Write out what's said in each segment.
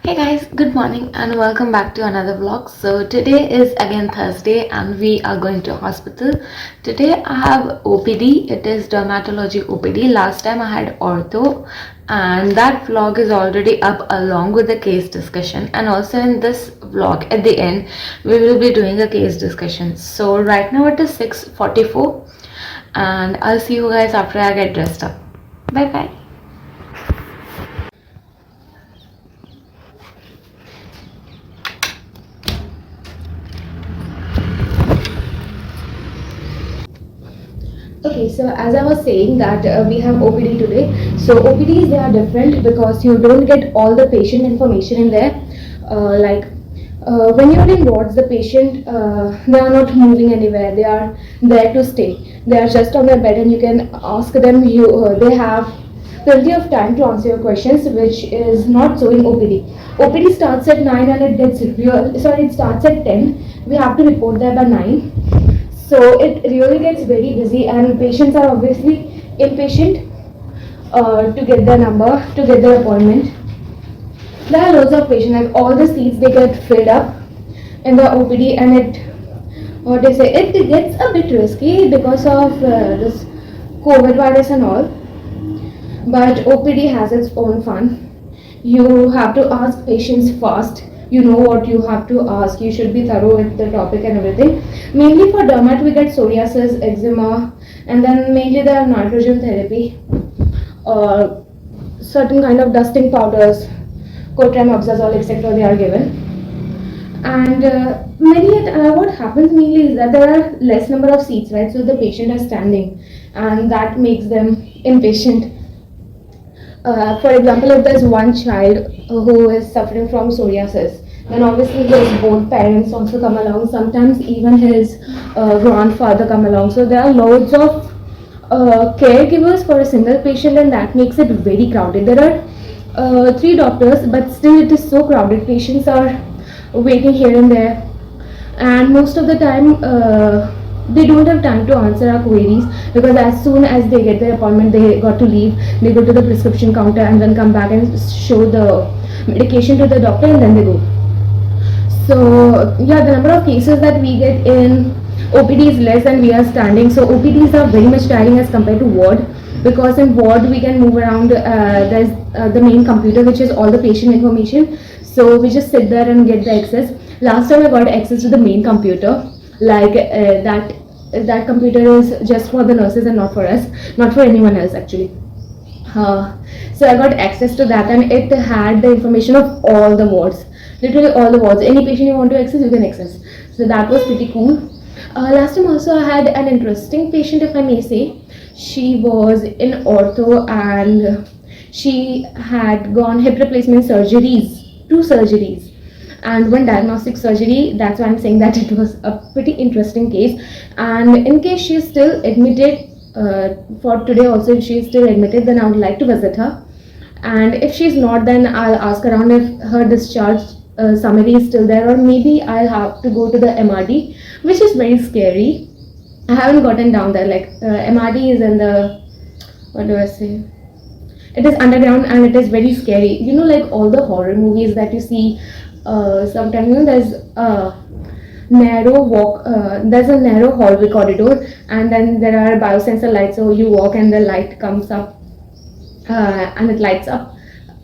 Hey guys, good morning and welcome back to another vlog. So today is again Thursday and we are going to hospital. Today I have OPD, it is dermatology OPD. Last time I had ortho and that vlog is already up along with the case discussion, and also in this vlog at the end we will be doing a case discussion. So right now it is 6:44 and I'll see you guys after I get dressed up. Bye bye. Okay, so as I was saying that we have OPD today. So OPDs, they are different because you don't get all the patient information in there. When you're in wards, the patient they are not moving anywhere. They are there to stay. They are just on their bed, and you can ask them. They have plenty of time to answer your questions, which is not so in OPD. OPD starts at 9 and it gets real. Sorry, it starts at 10. We have to report there by 9, so it really gets very busy and patients are obviously impatient to get their number, to get their appointment. There are loads of patients, like all the seats they get filled up in the OPD, and it gets a bit risky because of this COVID virus and all. But OPD has its own fun. You have to ask patients fast. You know what you have to ask. You should be thorough with the topic and everything. Mainly for dermat, we get psoriasis, eczema, and then mainly the nitrogen therapy, certain kind of dusting powders, cotrimazole, etc. They are given. And what happens mainly is that there are less number of seats, right? So the patient is standing, and that makes them impatient. For example, if there's one child who is suffering from psoriasis, then obviously his both parents also come along. Sometimes even his grandfather come along. So there are loads of caregivers for a single patient, and that makes it very crowded. There are three doctors, but still it is so crowded. Patients are waiting here and there, and most of the time they don't have time to answer our queries, because as soon as they get their appointment they got to leave. They go to the prescription counter and then come back and show the medication to the doctor, and then they go. So yeah, the number of cases that we get in OPD is less than we are standing. So OPDs are very much tiring as compared to ward, because in ward we can move around. There's the main computer which is all the patient information, so we just sit there and get the access. Last time I got access to the main computer, that computer is just for the nurses and not for us, not for anyone else actually. So I got access to that, and it had the information of all the wards, literally all the wards. Any patient you want to access, you can access. So that was pretty cool. Last time also I had an interesting patient, if I may say. She was in ortho and she had gone hip replacement surgeries, two surgeries, and one diagnostic surgery. That's why I'm saying that it was a pretty interesting case. And in case she is still admitted, for today also, if she is still admitted, then I would like to visit her. And if she's not, then I'll ask around if her discharge summary is still there, or maybe I'll have to go to the MRD, which is very scary. I haven't gotten down there. Like MRD is in the, what do I say? It is underground and it is very scary. You know, like all the horror movies that you see. Sometimes, you know, there's a narrow walk. There's a narrow hallway corridor, and then there are biosensor lights. So you walk and the light comes up, and it lights up.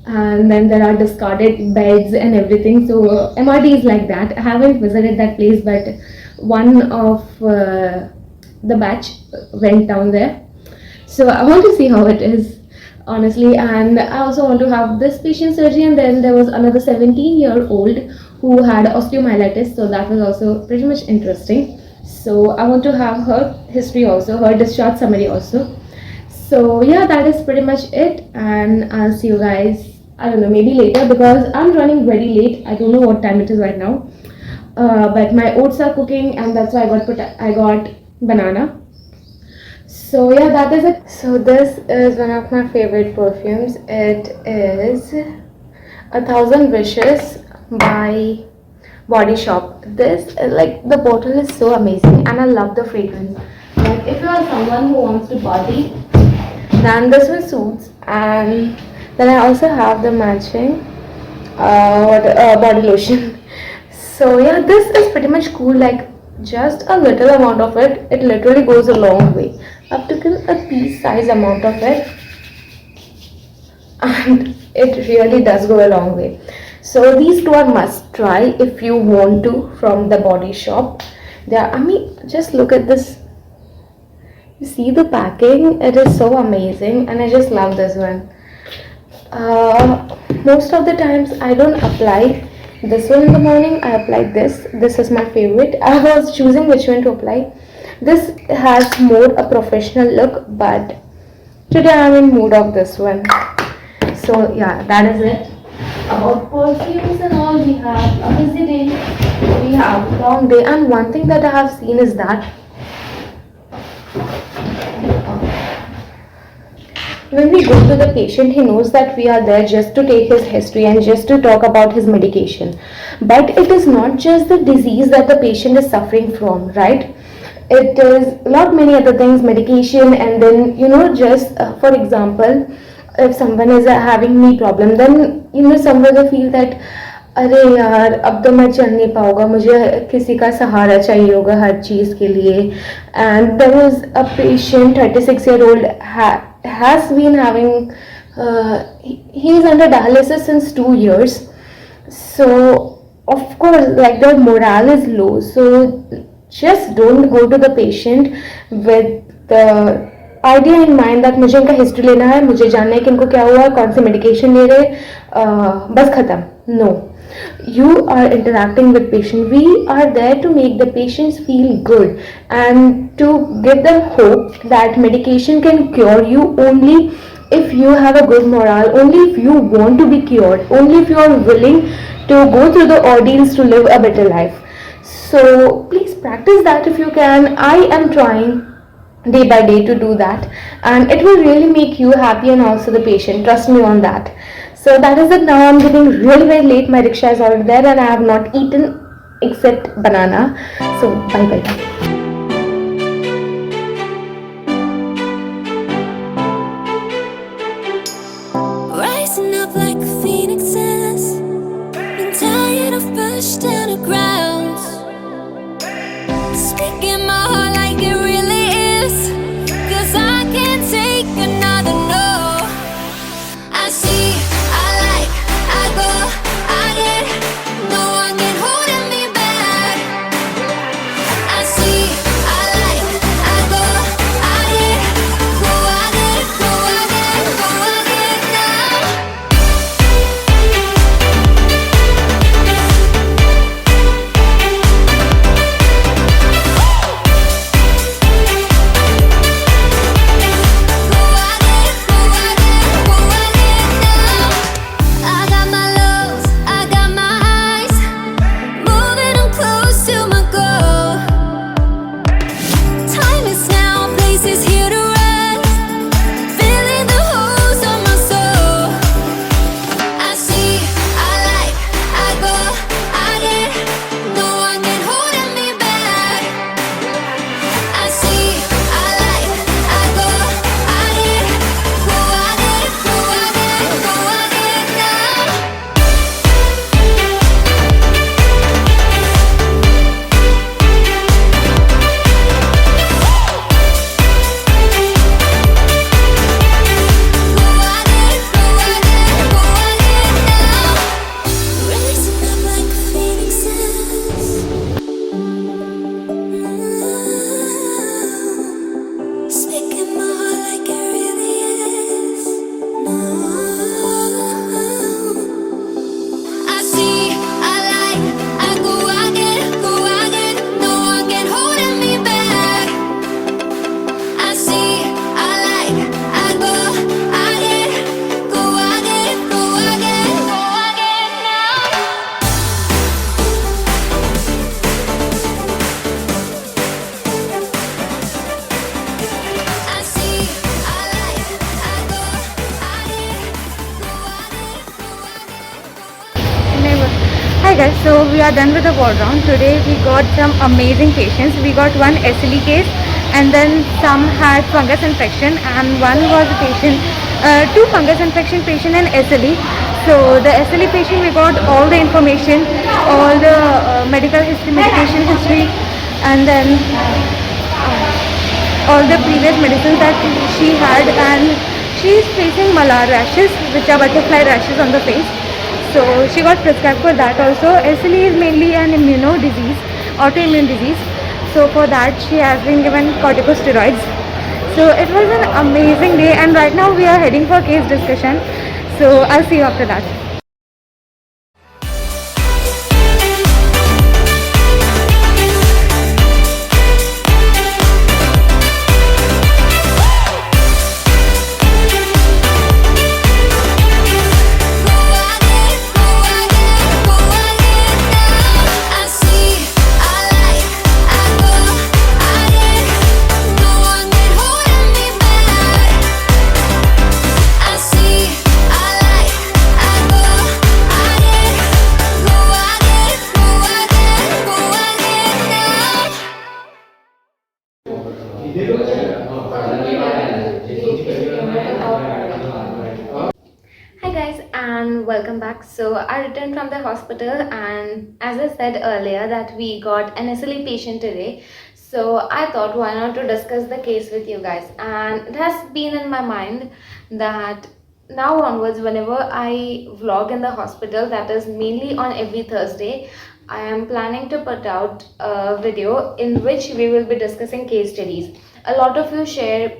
And then there are discarded beds and everything. So MRD is like that. I haven't visited that place, but one of the batch went down there. So I want to see how it is, honestly. And I also want to have this patient surgery. And then there was another 17-year-old who had osteomyelitis, so that was also pretty much interesting. So I want to have her history also, her discharge summary also. So yeah, that is pretty much it, and I'll see you guys, I don't know, maybe later, because I'm running very late. I don't know what time it is right now, but my oats are cooking, and that's why I got banana. So yeah, that is it. So this is one of my favorite perfumes. It is 1,000 Wishes by Body Shop. This, like, the bottle is so amazing, and I love the fragrance. Like, if you are someone who wants to party, then this one suits. And then I also have the matching body lotion. So yeah, this is pretty much cool. Like just a little amount of it, it literally goes a long way. I've taken a pea size amount of it, and it really does go a long way. So these two are must try if you want to from the Body Shop. They are, I mean, just look at this. You see the packing? It is so amazing, and I just love this one. Most of the times I don't apply this one in the morning. I apply this. This is my favorite. I was choosing which one to apply. This has more a professional look, but today I'm in mood of this one. So yeah, that is it. About perfumes and all, we have a busy day, we have a long day, and one thing that I have seen is that when we go to the patient, he knows that we are there just to take his history and just to talk about his medication. But it is not just the disease that the patient is suffering from, right? It is a lot many other things, medication, and then just for example, if someone is having knee problem, then someone will feel that अरे यार अब तो मैं चल नहीं पाऊंगा, मुझे किसी का सहारा चाहिए होगा हर चीज़ के लिए. And there was a patient, 36-year-old, has been having, he is under dialysis since 2 years. So of course, like, the morale is low. So just don't go to the patient with the idea in mind that मुझे इनका history लेना है, मुझे जानना है कि इनको क्या हुआ, कौन सी मेडिकेशन ले रहे, बस खत्म. No, you are interacting with patient. We are there to make the patients feel good and to give them hope that medication can cure you only if you have a good morale, only if you want to be cured, only if you are willing to go through the ordeals to live a better life. So please practice that if you can. I am trying day by day to do that, and it will really make you happy and also the patient, trust me on that. So that is it. Now I'm getting really very late. My rickshaw is already there and I have not eaten except banana. So bye bye. Rising up like phoenixes, been tired of pushed down the ground, speaking my heart like it really is, 'cause I can't take another no. I see, I like, I go, I get, no one can hold me back. I see, I like, I go, I get, go, I get, go, I get, go, I get now. I got my lows, I got my highs, moving on close to my goal. Time is now, place is here to rest, filling the holes on my soul. I see, I like, I go, I get, no one can hold me back. I see, I like, I go, I get, go, I get, go, I get, go, I get now. Rising up like phoenixes, speaking my heart like it really is. No, I see, I like, I go, I get, go, I get, no one can hold me back. I see, I like, I go, I get, go, I get, go, I get, go, I get now. I see, I like, I go, I get, go, I get, go, I get. Never. Hi guys, so we are done with the ward round. Today we got some amazing patients. We got one SLE case and then some had fungus infection and one was a patient, two fungus infection patient and SLE. So the SLE patient, we got all the information, all the medical history, medication history, and then all the previous medicines that she had, and she is facing malar rashes, which are butterfly rashes on the face. So she got prescribed for that also. SLE is mainly an immuno disease, autoimmune disease. So for that she has been given corticosteroids. So it was an amazing day, and right now we are heading for case discussion. So I'll see you after that. I see, I like, I go, I get. No one can hold me back. I see, I like, I go, I get. Go, I get, go, I get, go, I get now. Hi guys, and welcome back. So I returned from the hospital, and as I said earlier that we got an SLE patient today. So I thought why not to discuss the case with you guys, and it has been in my mind that now onwards whenever I vlog in the hospital, that is mainly on every Thursday, I am planning to put out a video in which we will be discussing case studies. A lot of you share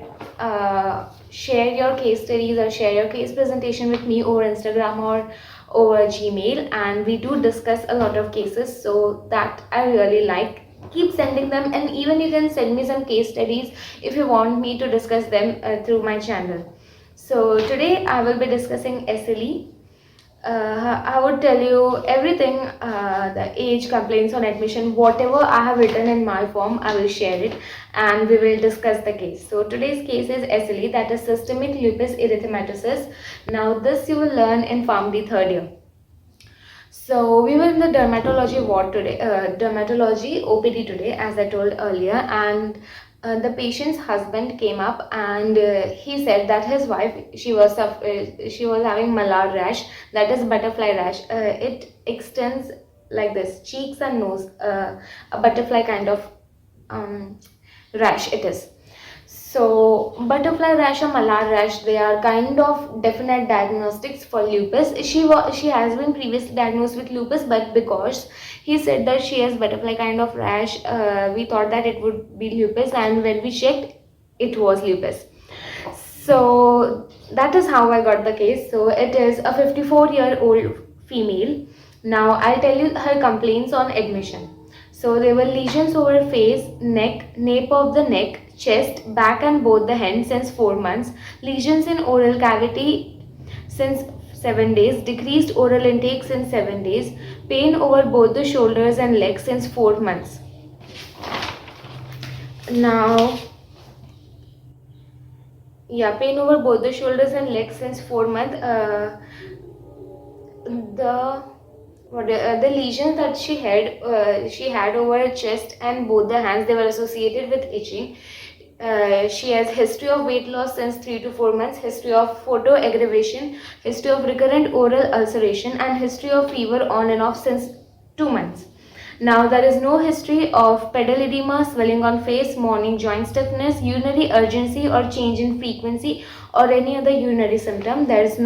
your case studies or share your case presentation with me over Instagram or over Gmail, and we do discuss a lot of cases, so that I really like. Keep sending them, and even you can send me some case studies if you want me to discuss them through my channel. So today I will be discussing SLE. I would tell you everything, the age, complaints on admission, whatever I have written in my form, I will share it, and we will discuss the case. So today's case is SLE, that is systemic lupus erythematosus. Now this you will learn in PharmD third year. So we were in the dermatology ward today, dermatology OPD today, as I told earlier, and the patient's husband came up, and he said that his wife, she was having malar rash, that is butterfly rash. It extends like this, cheeks and nose, a butterfly kind of rash it is. So butterfly rash or malar rash, they are kind of definite diagnostics for lupus. She has been previously diagnosed with lupus, but because he said that she has butterfly kind of rash, we thought that it would be lupus, and when we checked, it was lupus. So that is how I got the case. So it is a 54-year-old female. Now I'll tell you her complaints on admission. So there were lesions over face, neck, nape of the neck, chest, back and both the hands since 4 months, lesions in oral cavity since 7 days, decreased oral intake since 7 days, pain over both the shoulders and legs since 4 months. Now, yeah, pain over both the shoulders and legs since 4 months. The lesions that she had over her chest and both the hands, they were associated with itching. She has history of weight loss since 3 to 4 months, history of photoaggravation, history of recurrent oral ulceration, and history of fever on and off since 2 months. Now there is no history of pedal edema, swelling on face, morning joint stiffness, urinary urgency or change in frequency, or any other urinary symptom. There is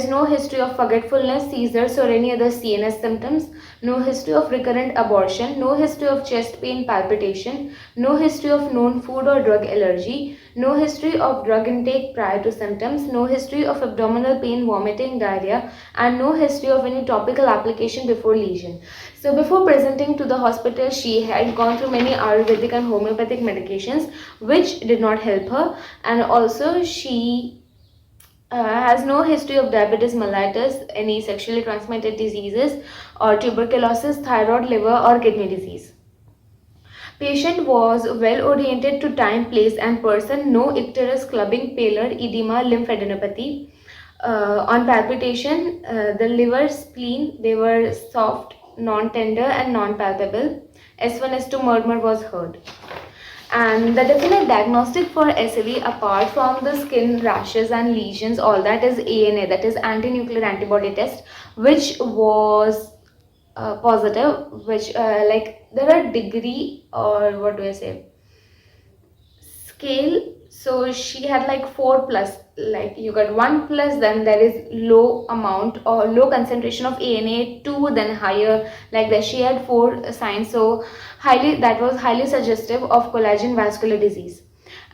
no history of forgetfulness, seizures, or any other CNS symptoms. No history of recurrent abortion. No history of chest pain, palpitation. No history of known food or drug allergy. No history of drug intake prior to symptoms. No history of abdominal pain, vomiting, diarrhea, and no history of any topical application before lesion. So before presenting to the hospital, she had gone through many Ayurvedic and homeopathic medications which did not help her, and also she has no history of diabetes mellitus, any sexually transmitted diseases, or tuberculosis, thyroid, liver, or kidney disease. Patient was well oriented to time, place, and person. No icterus, clubbing, pallor, edema, lymphadenopathy. On palpitation, the liver, spleen, they were soft, non-tender, and non-palpable. S1, S2 murmur was heard. And the definite diagnostic for SLE, apart from the skin rashes and lesions, all that is ANA, that is anti-nuclear antibody test, which was positive, which like there are degree, or what do I say, scale. So she had like 4 plus, like you got 1 plus, then there is low amount or low concentration of ANA, 2 then higher, like that. She had 4 signs, so highly, that was highly suggestive of collagen vascular disease.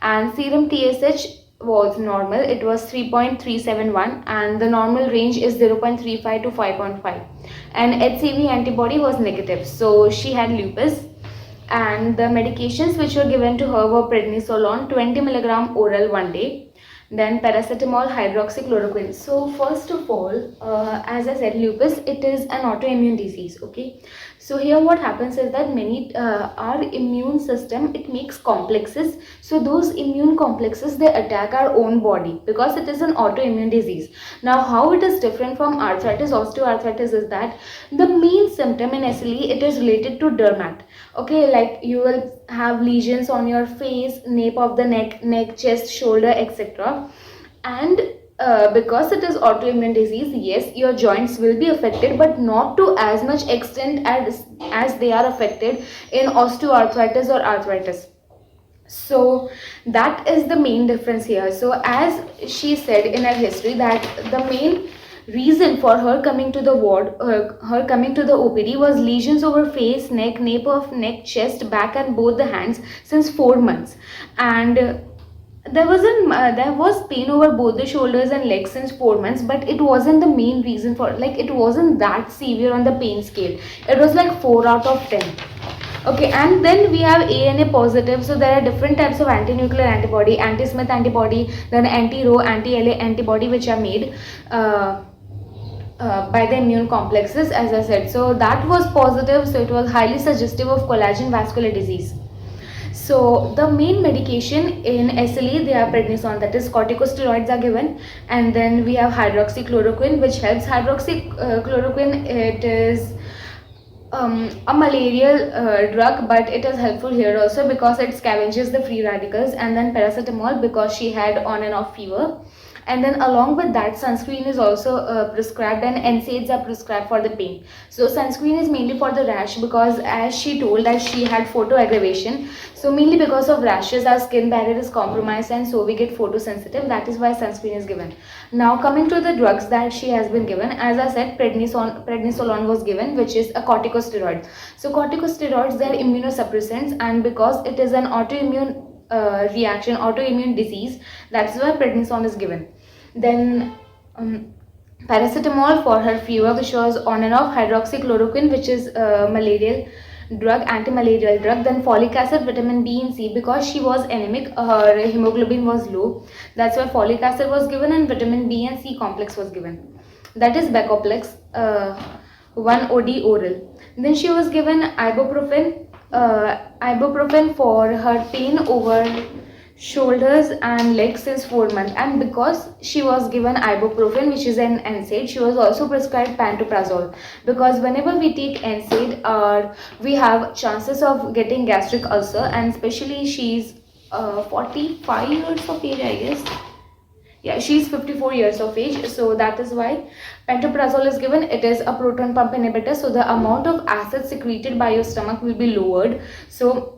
And serum TSH was normal, it was 3.371, and the normal range is 0.35 to 5.5. And HCV antibody was negative, so she had lupus. And the medications which were given to her were prednisolone 20 milligram oral one day, then paracetamol, hydroxychloroquine. So first of all, as I said, lupus, it is an autoimmune disease. Okay, so here what happens is that many our immune system, it makes complexes. So those immune complexes, they attack our own body because it is an autoimmune disease. Now how it is different from arthritis, osteoarthritis, is that the main symptom in SLE, it is related to dermat. Okay, like you will have lesions on your face, nape of the neck, chest, shoulder, etc. And because it is autoimmune disease, yes, your joints will be affected, but not to as much extent as they are affected in osteoarthritis or arthritis. So that is the main difference here. So as she said in her history, that the main reason for her coming to the ward, her coming to the OPD, was lesions over face, neck, nape of neck, chest, back, and both the hands since 4 months. And there was pain over both the shoulders and legs since 4 months, but it wasn't the main reason for, like, it wasn't that severe on the pain scale. It was like 4 out of 10. Okay, and then we have ANA positive. So there are different types of anti-nuclear antibody, anti-Smith antibody, then anti-Rho, anti-LA antibody, which are made by the immune complexes, as I said. So that was positive, so it was highly suggestive of collagen vascular disease. So the main medication in SLE, they are prednisone, that is corticosteroids are given, and then we have hydroxychloroquine, which helps. Hydroxychloroquine, it is a malarial drug, but it is helpful here also because it scavenges the free radicals. And then paracetamol, because she had on and off fever. And then along with that, sunscreen is also prescribed, and NSAIDs are prescribed for the pain. So sunscreen is mainly for the rash, because as she told that she had photoaggravation. So mainly because of rashes, our skin barrier is compromised, and so we get photosensitive. That is why sunscreen is given. Now coming to the drugs that she has been given, as I said, prednisolone was given, which is a corticosteroid. So corticosteroids, they are immunosuppressants, and because it is an autoimmune reaction, autoimmune disease, that's why prednisone is given. Then paracetamol for her fever, which was on and off. Hydroxychloroquine, which is malarial drug, anti-malarial drug. Then folic acid, vitamin B and C, because she was anemic, her hemoglobin was low, that's why folic acid was given, and vitamin B and C complex was given, that is Becoplex 1 OD oral. Then she was given ibuprofen for her pain over shoulders and legs since 4 months. And because she was given ibuprofen, which is an NSAID, she was also prescribed pantoprazole, because whenever we take NSAID, we have chances of getting gastric ulcer, and especially she's 45 years of age, I guess. Yeah, she's 54 years of age, so that is why pantoprazole is given. It is a proton pump inhibitor, so the amount of acid secreted by your stomach will be lowered. So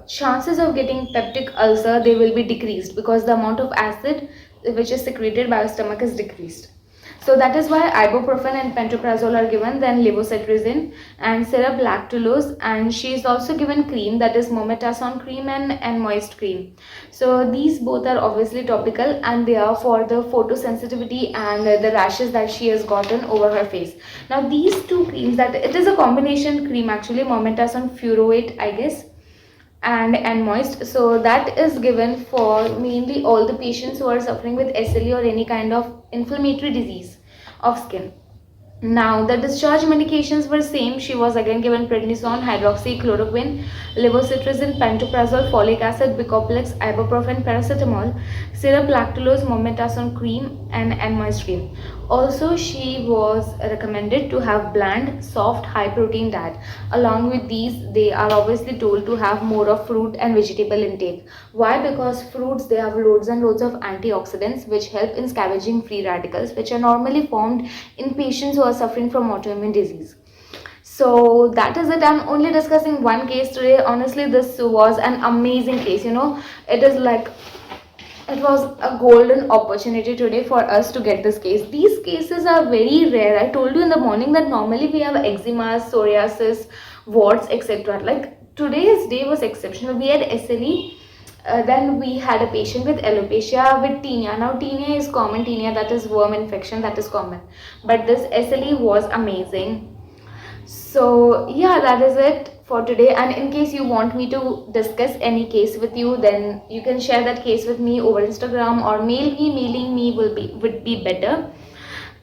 chances of getting peptic ulcer, they will be decreased, because the amount of acid which is secreted by your stomach is decreased. So that is why ibuprofen and pantoprazole are given. Then levocetirizine and syrup lactulose, and she is also given cream, that is mometasone cream and moist cream. So these both are obviously topical, and they are for the photosensitivity and the rashes that she has gotten over her face. Now these two creams, that it is a combination cream actually, mometasone furoate, I guess, and moist. So that is given for mainly all the patients who are suffering with SLE or any kind of inflammatory disease of skin. Now the discharge medications were same. She was again given prednisone, hydroxychloroquine, levocetirizine, pantoprazole, folic acid, Becoplex, ibuprofen, paracetamol, syrup lactulose, mometasone cream, and moist cream. Also, she was recommended to have bland, soft, high protein diet. Along with these, they are obviously told to have more of fruit and vegetable intake. Why? Because fruits, they have loads and loads of antioxidants which help in scavenging free radicals, which are normally formed in patients who are suffering from autoimmune disease. So that is it. I'm only discussing one case today. Honestly, this was an amazing case. It is like it was a golden opportunity today for us to get this case. These cases are very rare. I told you in the morning that normally we have eczema, psoriasis, warts, etc. Like today's day was exceptional. We had SLE. Then we had a patient with alopecia with tinea. Now tinea is common. Tinea, that is worm infection, that is common. But this SLE was amazing. So yeah, that is it for today. And in case you want me to discuss any case with you, then you can share that case with me over Instagram or mail me. Mailing me would be better.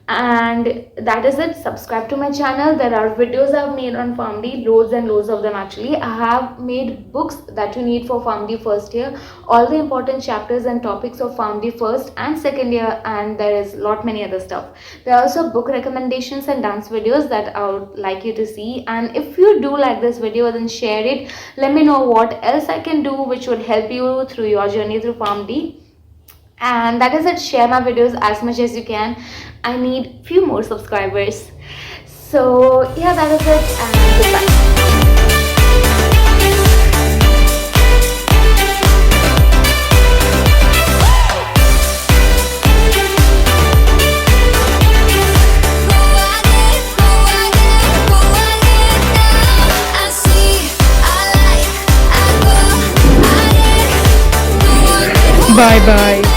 And that is it. Subscribe to my channel. There are videos I've made on PharmD, loads and loads of them actually. I have made books that you need for PharmD first year, all the important chapters and topics of PharmD first and second year, and there is lot many other stuff. There are also book recommendations and dance videos that I would like you to see. And if you do like this video, then share it. Let me know what else I can do which would help you through your journey through PharmD. And that is it. Share my videos as much as you can. I need few more subscribers. So yeah, that is it, and goodbye. Bye bye.